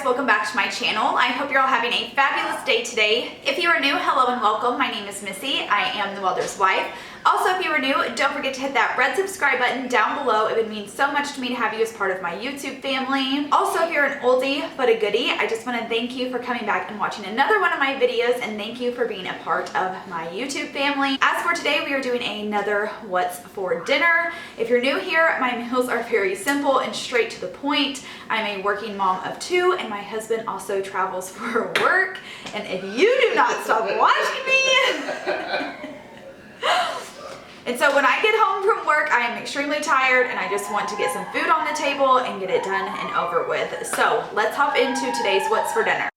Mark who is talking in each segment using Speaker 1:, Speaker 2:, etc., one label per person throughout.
Speaker 1: welcome back to my channel. I hope you're all having a fabulous day today. If you are new, hello and welcome. My name is Missy. I am the welder's wife. Also, if you are new, don't forget to hit that red subscribe button down below. It would mean so much to me to have you as part of my YouTube family. Also, if you're an oldie but a goodie, I just want to thank you for coming back and watching another one of my videos, and thank you for being a part of my YouTube family. As for today, we are doing another What's for Dinner. If you're new here, my meals are very simple and straight to the point. I'm a working mom of two, and my husband also travels for work. And if you do not stop watching me, and so when I get home from work, I am extremely tired and I just want to get some food on the table and get it done and over with. So let's hop into today's What's for Dinner.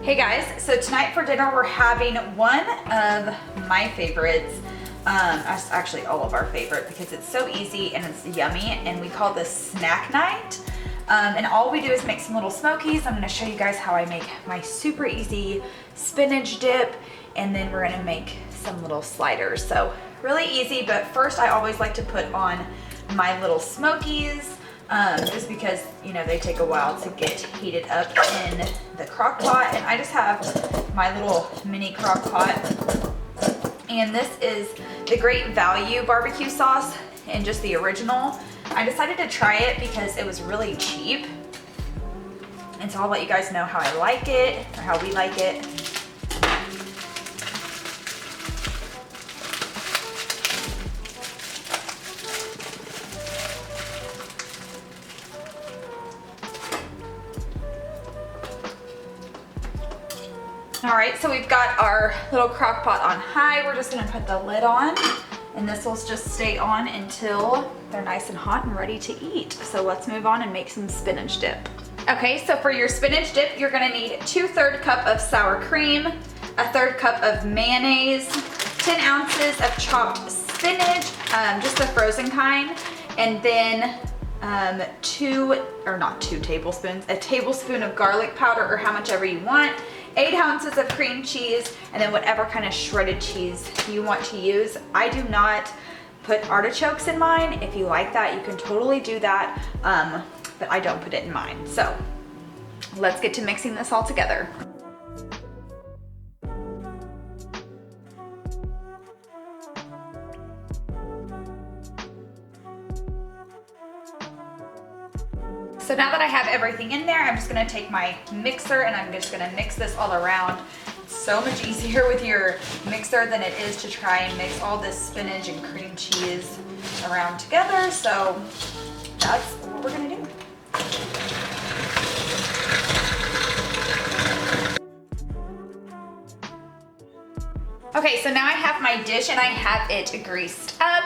Speaker 1: Hey guys, so tonight for dinner we're having one of my favorites. Actually all of our favorite, because it's so easy and it's yummy, and we call this snack night. And all we do is make some little smokies. I'm going to show you guys how I make my super easy spinach dip, and then we're going to make some little sliders. So really easy, but first I always like to put on my little smokies, just because, you know, they take a while to get heated up in the crock pot. And I just have my little mini crock pot. And this is the Great Value barbecue sauce, and just the original. I decided to try it because it was really cheap. And so I'll let you guys know how I like it, or how we like it. All right, so we've got our little crock pot on high. We're just gonna put the lid on, and this will just stay on until they're nice and hot and ready to eat. So let's move on and make some spinach dip. Okay, so for your spinach dip, you're gonna need 2/3 cup of sour cream, 1/3 cup of mayonnaise, 10 ounces of chopped spinach, just the frozen kind, and then a tablespoon of garlic powder, or how much ever you want, 8 ounces of cream cheese, and then whatever kind of shredded cheese you want to use. I do not put artichokes in mine. If you like that, you can totally do that, but I don't put it in mine. So let's get to mixing this all together. So now that I have everything in there, I'm just gonna take my mixer and I'm just gonna mix this all around. It's so much easier with your mixer than it is to try and mix all this spinach and cream cheese around together. So that's what we're gonna do. Okay, so now I have my dish and I have it greased up.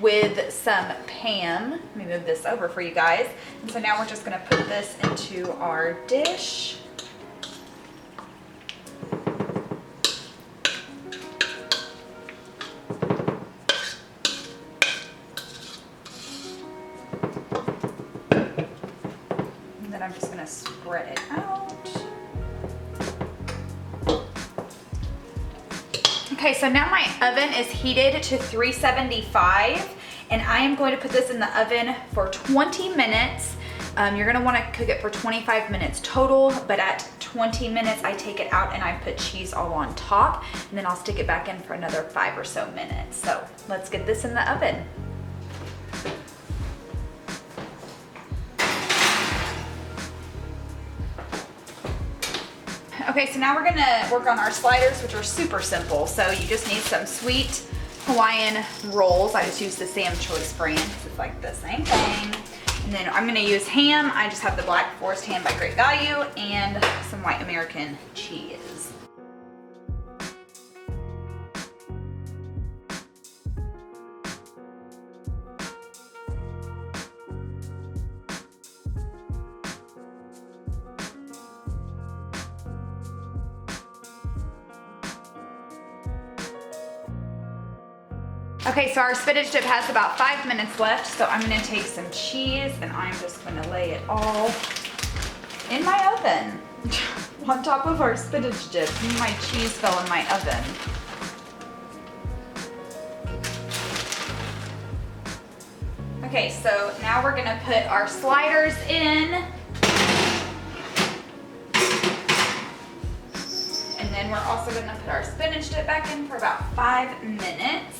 Speaker 1: With some Pam. Let me move this over for you guys. And so now we're just gonna put this into our dish. And then I'm just gonna spread it out. Okay, so now my oven is heated to 375, and I am going to put this in the oven for 20 minutes. You're gonna wanna cook it for 25 minutes total, but at 20 minutes, I take it out and I put cheese all on top, and then I'll stick it back in for another 5 or so minutes. So let's get this in the oven. Okay, so now we're gonna work on our sliders, which are super simple. So you just need some sweet Hawaiian rolls. I just use the Sam Choice brand. It's like the same thing. And then I'm gonna use ham. I just have the Black Forest ham by Great Value, and some white American cheese. Okay, so our spinach dip has about 5 minutes left, so I'm gonna take some cheese and I'm just gonna lay it all in my oven. on top of our spinach dip. My cheese fell in my oven. Okay, so now we're gonna put our sliders in. And then we're also gonna put our spinach dip back in for about 5 minutes.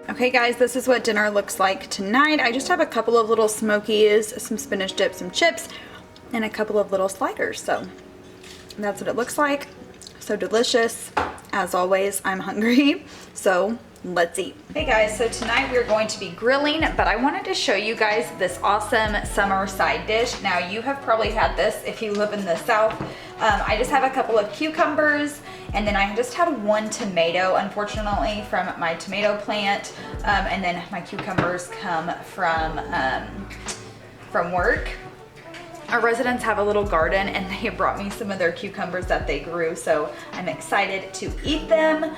Speaker 1: Okay guys, this is what dinner looks like tonight. I just have a couple of little smokies, some spinach dip, some chips, and a couple of little sliders. So that's what it looks like. So delicious. As always, I'm hungry. So let's eat. Hey guys, so tonight we're going to be grilling, but I wanted to show you guys this awesome summer side dish. Now you have probably had this if you live in the South. I just have a couple of cucumbers, and then I just had 1 tomato, unfortunately, from my tomato plant, and then my cucumbers come from work. Our residents have a little garden, and they brought me some of their cucumbers that they grew, so I'm excited to eat them.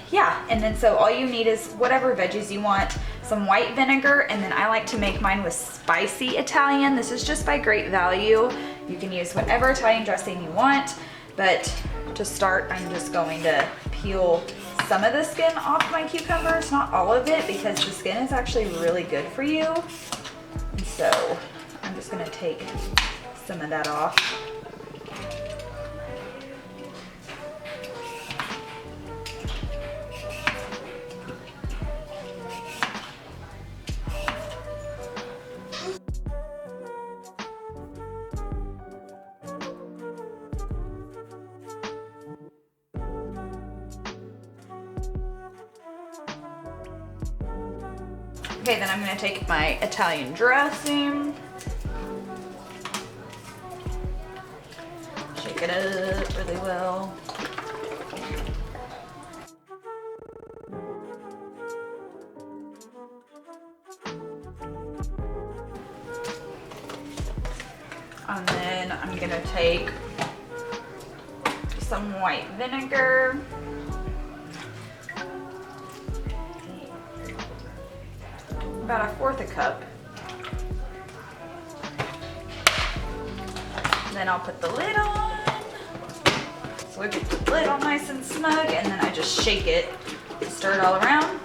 Speaker 1: Yeah, and then so all you need is whatever veggies you want, some white vinegar, and then I like to make mine with spicy Italian. This is just by Great Value. You can use whatever Italian dressing you want, but to start, I'm just going to peel some of the skin off my cucumbers, not all of it, because the skin is actually really good for you. And so I'm just gonna take some of that off. Okay, then I'm gonna take my Italian dressing, shake it up really well. And then I'm gonna take some white vinegar. About 1/4 cup. Then I'll put the lid on. So we get the lid all nice and snug, and then I just shake it, stir it all around.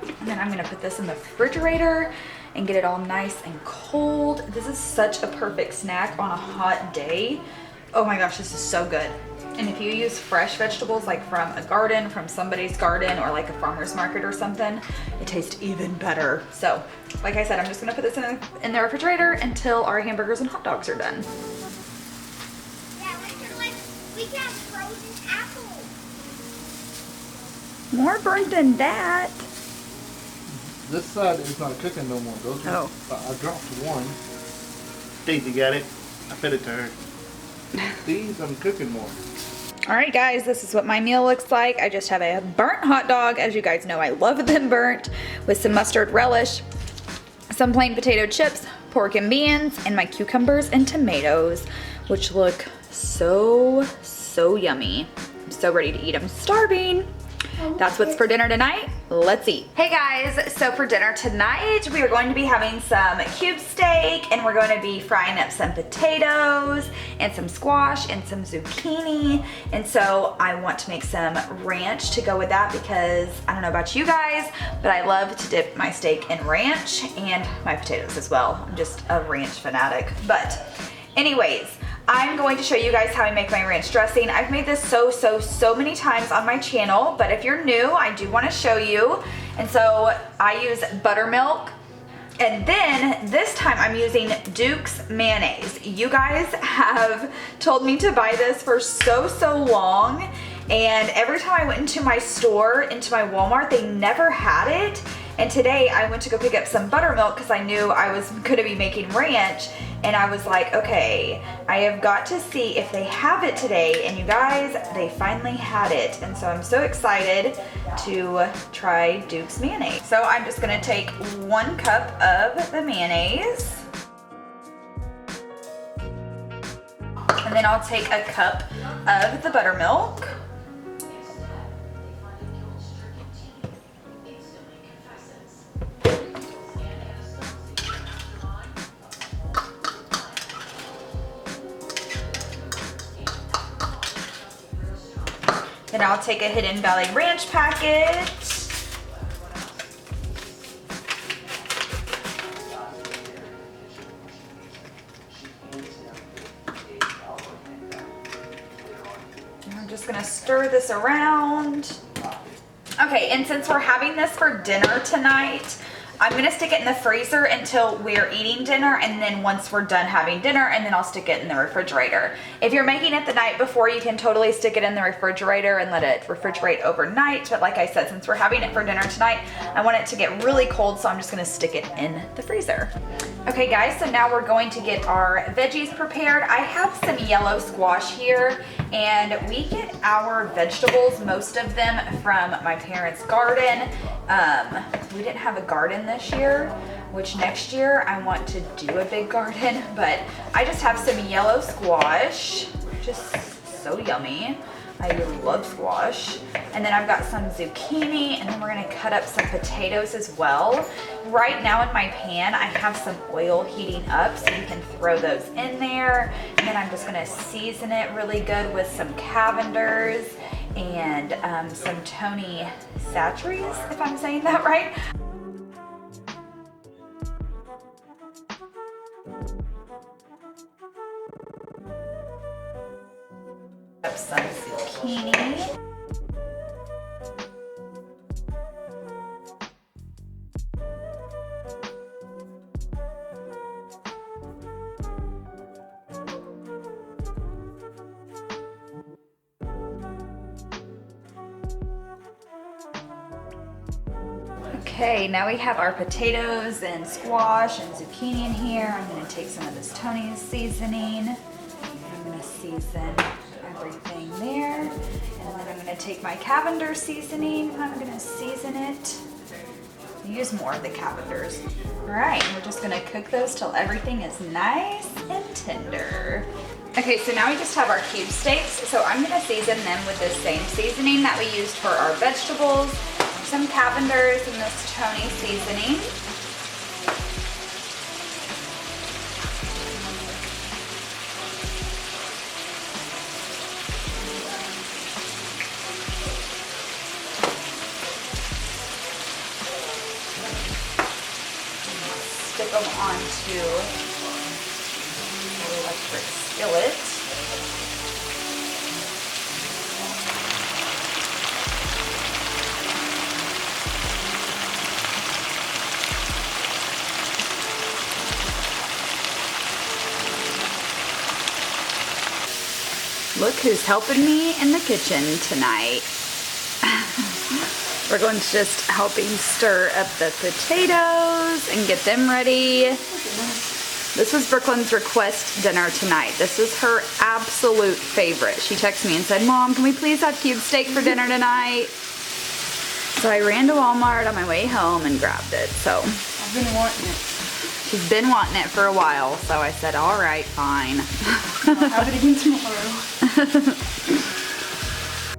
Speaker 1: And then I'm gonna put this in the refrigerator and get it all nice and cold. This is such a perfect snack on a hot day. Oh my gosh, this is so good. And if you use fresh vegetables, like from a garden, from somebody's garden, or like a farmer's market or something, it tastes even better. So, like I said, I'm just gonna put this in the refrigerator until our hamburgers and hot dogs are done.
Speaker 2: Yeah, we got frozen apples.
Speaker 1: More burnt than that.
Speaker 3: This side is not cooking no more. Those are, I dropped one. Daisy got it. I fed it to her. These I'm cooking more.
Speaker 1: All right, guys, this is what my meal looks like. I just have a burnt hot dog. As you guys know, I love them burnt, with some mustard relish, some plain potato chips, pork and beans, and my cucumbers and tomatoes, which look so, so yummy. I'm so ready to eat. I'm starving. That's what's for dinner tonight. Let's eat. Hey guys, so for dinner tonight, we are going to be having some cube steak, and we're going to be frying up some potatoes and some squash and some zucchini. And so I want to make some ranch to go with that, because I don't know about you guys, but I love to dip my steak in ranch, and my potatoes as well. I'm just a ranch fanatic. But anyways, I'm going to show you guys how I make my ranch dressing. I've made this so many times on my channel, but if you're new, I do want to show you. And so I use buttermilk, and then this time I'm using Duke's mayonnaise. You guys have told me to buy this for so long, and every time I went into my store, into my Walmart, they never had it. And today I went to go pick up some buttermilk because I knew I was gonna be making ranch, and I was like, okay, I have got to see if they have it today. And you guys, they finally had it. And so I'm so excited to try Duke's mayonnaise. So I'm just gonna take 1 cup of the mayonnaise. And then I'll take a cup of the buttermilk. Then I'll take a Hidden Valley Ranch packet. And I'm just gonna stir this around. Okay, and since we're having this for dinner tonight, I'm gonna stick it in the freezer until we're eating dinner, and then once we're done having dinner, and then I'll stick it in the refrigerator. If you're making it the night before, you can totally stick it in the refrigerator and let it refrigerate overnight. But like I said, since we're having it for dinner tonight, I want it to get really cold, so I'm just gonna stick it in the freezer. Okay guys, so now we're going to get our veggies prepared. I have some yellow squash here, and we get our vegetables, most of them from my parents' garden. We didn't have a garden this year, which next year I want to do a big garden, but I just have some yellow squash, just so yummy. I love squash. And then I've got some zucchini, and then we're gonna cut up some potatoes as well. Right now in my pan, I have some oil heating up, so you can throw those in there. And then I'm just gonna season it really good with some Cavenders and some Tony Chachere's, if I'm saying that right. Up some zucchini. Okay, now we have our potatoes and squash and zucchini in here. I'm gonna take some of this Tony's seasoning. I'm gonna season everything there. And then I'm gonna take my Cavender seasoning and I'm gonna season it. Use more of the Cavenders. All right, we're just gonna cook those till everything is nice and tender. Okay, so now we just have our cube steaks. So I'm gonna season them with the same seasoning that we used for our vegetables. Some Cavenders and this Tony seasoning. Stick them onto the electric skillet. Look who's helping me in the kitchen tonight. We're going to just helping stir up the potatoes and get them ready. This was Brooklyn's request dinner tonight. This is her absolute favorite. She texted me and said, Mom, can we please have cube steak for dinner tonight? So I ran to Walmart on my way home and grabbed it. So
Speaker 4: I've been wanting it.
Speaker 1: She's been wanting it for a while, so I said, all right, fine.
Speaker 4: I'll have it again tomorrow.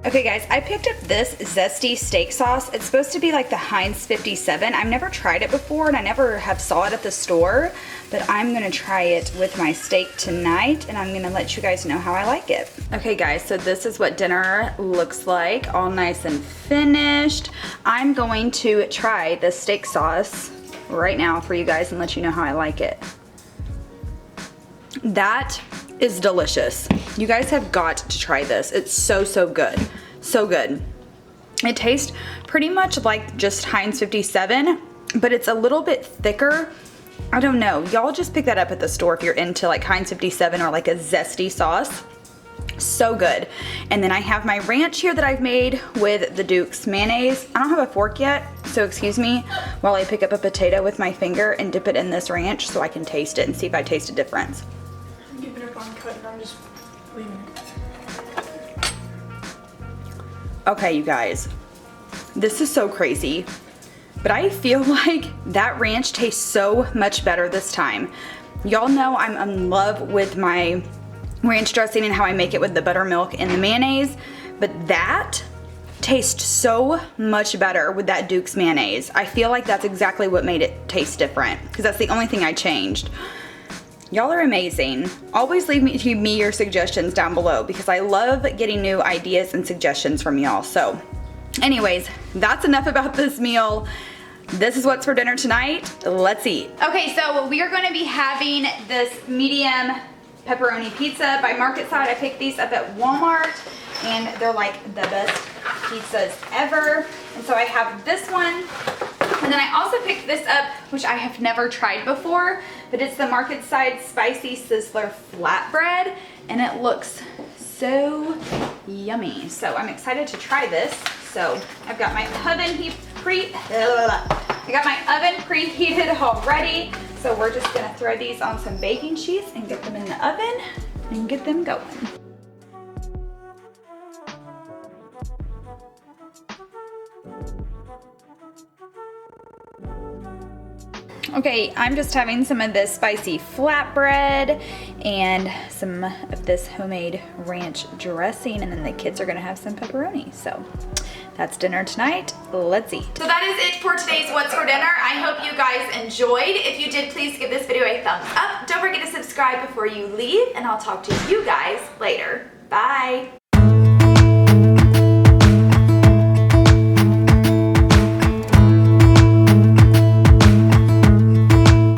Speaker 1: Okay guys, I picked up this zesty steak sauce. It's supposed to be like the Heinz 57. I've never tried it before and I never have saw it at the store, but I'm gonna try it with my steak tonight and I'm gonna let you guys know how I like it. Okay guys, so this is what dinner looks like, all nice and finished. I'm going to try this steak sauce right now for you guys and let you know how I like it. That is delicious. You guys have got to try this. It's so, so good. So good. It tastes pretty much like just Heinz 57, but it's a little bit thicker. I don't know. Y'all just pick that up at the store if you're into like Heinz 57 or like a zesty sauce. So good. And then I have my ranch here that I've made with the Duke's mayonnaise. I don't have a fork yet, so excuse me while I pick up a potato with my finger and dip it in this ranch so I can taste it and see if I taste a difference.
Speaker 4: I'm giving up on cutting, I'm just leaving it.
Speaker 1: Okay, you guys, this is so crazy, but I feel like that ranch tastes so much better this time. Y'all know I'm in love with my ranch dressing and how I make it with the buttermilk and the mayonnaise, but that tastes so much better with that Duke's mayonnaise. I feel like that's exactly what made it taste different, because that's the only thing I changed. Y'all are amazing. Always leave me your suggestions down below, because I love getting new ideas and suggestions from y'all. So anyways, that's enough about this meal. This is what's for dinner tonight. Let's eat. Okay, so we are going to be having this medium pepperoni pizza by Market Side. I picked these up at Walmart and they're like the best pizzas ever. And so I have this one. And then I also picked this up, which I have never tried before, but it's the Market Side Spicy Sizzler Flatbread, and it looks so yummy. So I'm excited to try this. So I've got my oven preheated already. So we're just gonna throw these on some baking sheets and get them in the oven and get them going. Okay, I'm just having some of this spicy flatbread and some of this homemade ranch dressing, and then the kids are gonna have some pepperoni. So that's dinner tonight. Let's eat. So that is it for today's What's for Dinner. I hope you guys enjoyed. If you did, please give this video a thumbs up. Don't forget to subscribe before you leave, and I'll talk to you guys later. Bye.